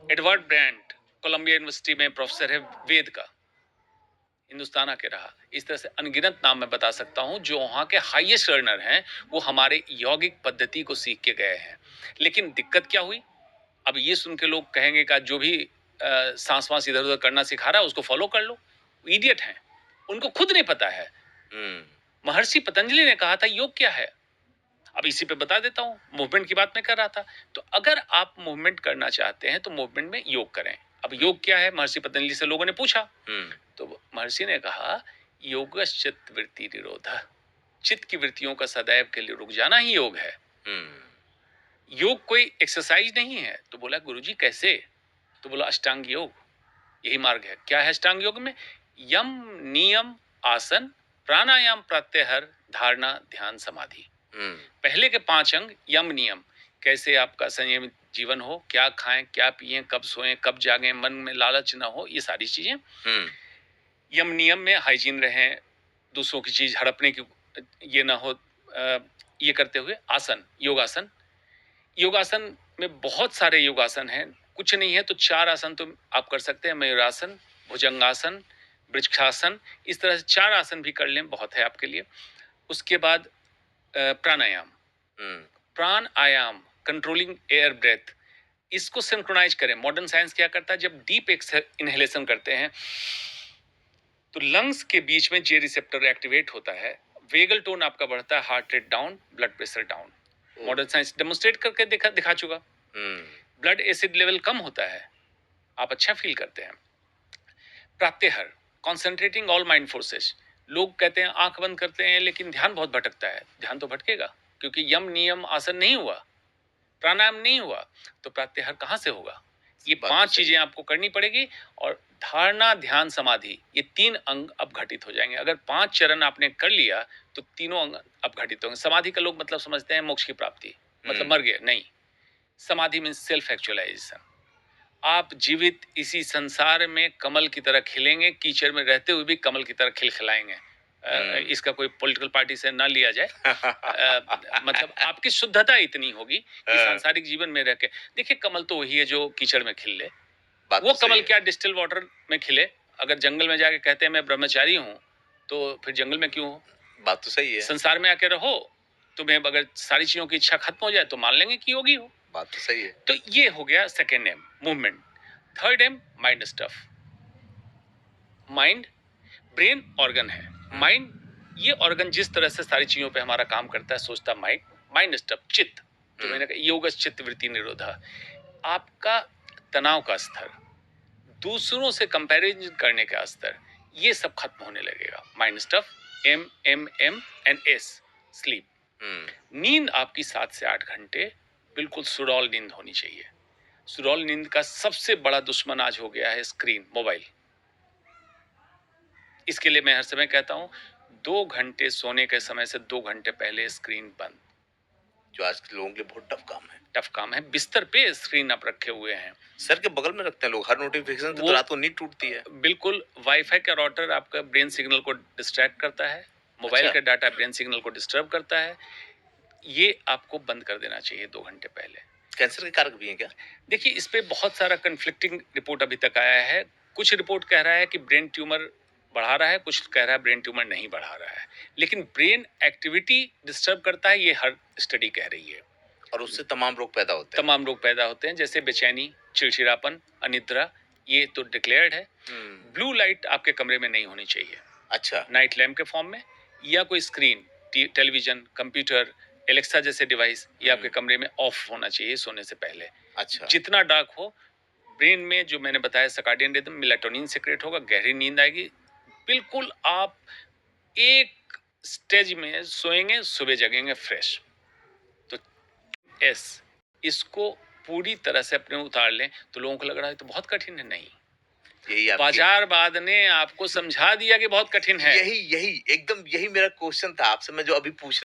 Edward brand Colombia university में professor है वेद का, हिंदुस्तान आके रहा। इस तरह से अनगिनत नाम मैं बता सकता हूँ जो वहाँ के हाईएस्ट अर्नर हैं, वो हमारे यौगिक पद्धति को सीख के गए हैं। लेकिन दिक्कत क्या हुई? अब ये सुन के लोग कहेंगे कि जो भी सांस वांस इधर उधर करना सिखा रहा है उसको फॉलो कर लो। इडियट हैं, उनको खुद नहीं पता है। महर्षि पतंजलि ने कहा था योग क्या है। अब इसी पे बता देता हूँ, मूवमेंट की बात मैं कर रहा था। तो अगर आप मूवमेंट करना चाहते हैं तो मूवमेंट में योग करें। अब योग क्या है, महर्षि पतंजलि से लोगों ने पूछा, तो महर्षि ने कहा योगश्चित्त वृत्ति निरोध, चित्त की वृत्तियों का सदैव के लिए रुक जाना ही योग है। योग कोई एक्सरसाइज नहीं है। तो बोला गुरुजी कैसे? तो बोला अष्टांग योग, यही मार्ग है। क्या है अष्टांग योग में? यम नियम आसन प्राणायाम प्रत्याहार धारणा ध्यान समाधि। पहले के 5 अंग यम नियम, कैसे आपका संयमित जीवन हो, क्या खाएं क्या पिएं, कब सोएं कब जागें, मन में लालच ना हो, ये सारी चीजें। यम नियम में हाइजीन रहें, दूसरों की चीज हड़पने की ये ना हो, ये करते हुए आसन, योगासन। योगासन में बहुत सारे योगासन हैं, कुछ नहीं है तो 4 आसन तो आप कर सकते हैं। मयूरासन, भुजंगासन, वृक्षासन, इस तरह से 4 आसन भी कर लें, बहुत है आपके लिए। उसके बाद प्राणायाम, प्राणायाम कंट्रोलिंग एयर ब्रेथ, इसको सिंक्रोनाइज करें। मॉडर्न साइंस क्या करता है, जब डीप इनहेलेशन करते हैं तो लंग्स के बीच में जे रिसेप्टर एक्टिवेट होता है, वेगल टोन आपका बढ़ता है, heart rate down, blood pressure down. Modern science demonstrate करके दिखा चुका। ब्लड एसिड लेवल कम होता है, आप अच्छा फील करते हैं। प्रत्याहार, कॉन्सेंट्रेटिंग ऑल माइंड फोर्सेस। लोग कहते हैं आंख बंद करते हैं लेकिन ध्यान बहुत भटकता है। ध्यान तो भटकेगा क्योंकि यम नियम आसन नहीं हुआ, प्राणायाम नहीं हुआ, तो प्रत्याहार कहां से होगा? ये 5 चीजें आपको करनी पड़ेगी। और धारणा ध्यान समाधि, ये 3 अंग अब घटित हो जाएंगे। अगर 5 चरण आपने कर लिया तो तीनों अंग अब घटित होंगे। समाधि का लोग मतलब समझते हैं मोक्ष की प्राप्ति, मतलब मर गए, नहीं। समाधि मीन्स सेल्फ एक्चुअलाइजेशन। आप जीवित इसी संसार में कमल की तरह खिलेंगे, कीचड़ में रहते हुए भी कमल की तरह खिलखिलाएंगे। इसका कोई पॉलिटिकल पार्टी से ना लिया जाए। मतलब आपकी शुद्धता इतनी होगी कि सांसारिक जीवन में रह के देखिए, कमल तो वही है जो कीचड़ में खिल ले। वो कमल क्या डिस्टिल वाटर में खिले? अगर जंगल में जाके कहते हैं मैं ब्रह्मचारी हूँ, तो फिर जंगल में क्यों हो? बात तो सही है। संसार में आके रहो, तुम्हें अगर सारी चीजों की इच्छा खत्म हो जाए तो मान लेंगे कि योगी हो। बात तो सही है। तो ये हो गया second M, movement. Third M, mind stuff. Mind brain organ है। माइंड ये ऑर्गन जिस तरह से सारी चीजों पे हमारा काम करता है, सोचता माइंड। माइंड स्टफ चित्त, जो मैंने कहा योग चित्त वृत्ति निरोधा। आपका तनाव का स्तर, दूसरों से कंपैरिजन करने का स्तर, ये सब खत्म होने लगेगा। Mind stuff, M M M and S, sleep. नींद आपकी 7 से 8 घंटे बिल्कुल सुडौल नींद होनी चाहिए। सुडौल नींद का सबसे बड़ा दुश्मन आज हो गया है स्क्रीन, मोबाइल। इसके लिए मैं हर समय कहता हूं 2 घंटे सोने के समय से 2 घंटे पहले स्क्रीन बंद। जो आज के लोगों के लिए बहुत टफ काम है। टफ काम है। बिस्तर पे स्क्रीन आप रखे हुए हैं, सर के बगल में रखते हैं लोग, हर नोटिफिकेशन से तो रात को नींद टूटती है। बिल्कुल, वाईफाई का राउटर आपका ब्रेन सिग्नल को डिस्ट्रैक्ट करता है, मोबाइल का डाटा ब्रेन सिग्नल को डिस्टर्ब करता है। ये आपको बंद कर देना चाहिए 2 घंटे पहले। कैंसर के कारक भी हैं क्या? देखिए, इस पे बहुत सारा कन्फ्लिक्टिंग रिपोर्ट अभी तक आया है। कुछ रिपोर्ट कह रहा है कि ब्रेन ट्यूमर बढ़ा रहा है, कुछ कह रहा है ब्रेन ट्यूमर नहीं बढ़ा रहा है। लेकिन ब्रेन एक्टिविटी डिस्टर्ब करता है, ये हर स्टडी कह रही है। और उससे तमाम रोग पैदा होते हैं। तमाम रोग पैदा होते हैं, जैसे बेचैनी, चिड़चिड़ापन, अनिद्रा, ये तो डिक्लेयर्ड है। ब्लू लाइट आपके कमरे में नहीं होनी चाहिए। अच्छा। नाइट लैम्प के फॉर्म में, या कोई स्क्रीन, टेलीविजन, कंप्यूटर, एलेक्सा जैसे डिवाइस, ये आपके कमरे में ऑफ होना चाहिए सोने से पहले। अच्छा। जितना डार्क हो, ब्रेन में जो मैंने बताया सर्काडियन रिदम, मेलाटोनिन सेक्रेट होगा, गहरी नींद आएगी। बिल्कुल आप एक स्टेज में सोएंगे, सुबह जगेंगे फ्रेश। तो एस, इसको पूरी तरह से अपने उतार लें। तो लोगों को लग रहा है तो बहुत कठिन है, नहीं। बाजारवाद ने आपको समझा दिया कि बहुत कठिन है। यही एकदम यही मेरा क्वेश्चन था आपसे, मैं जो अभी पूछ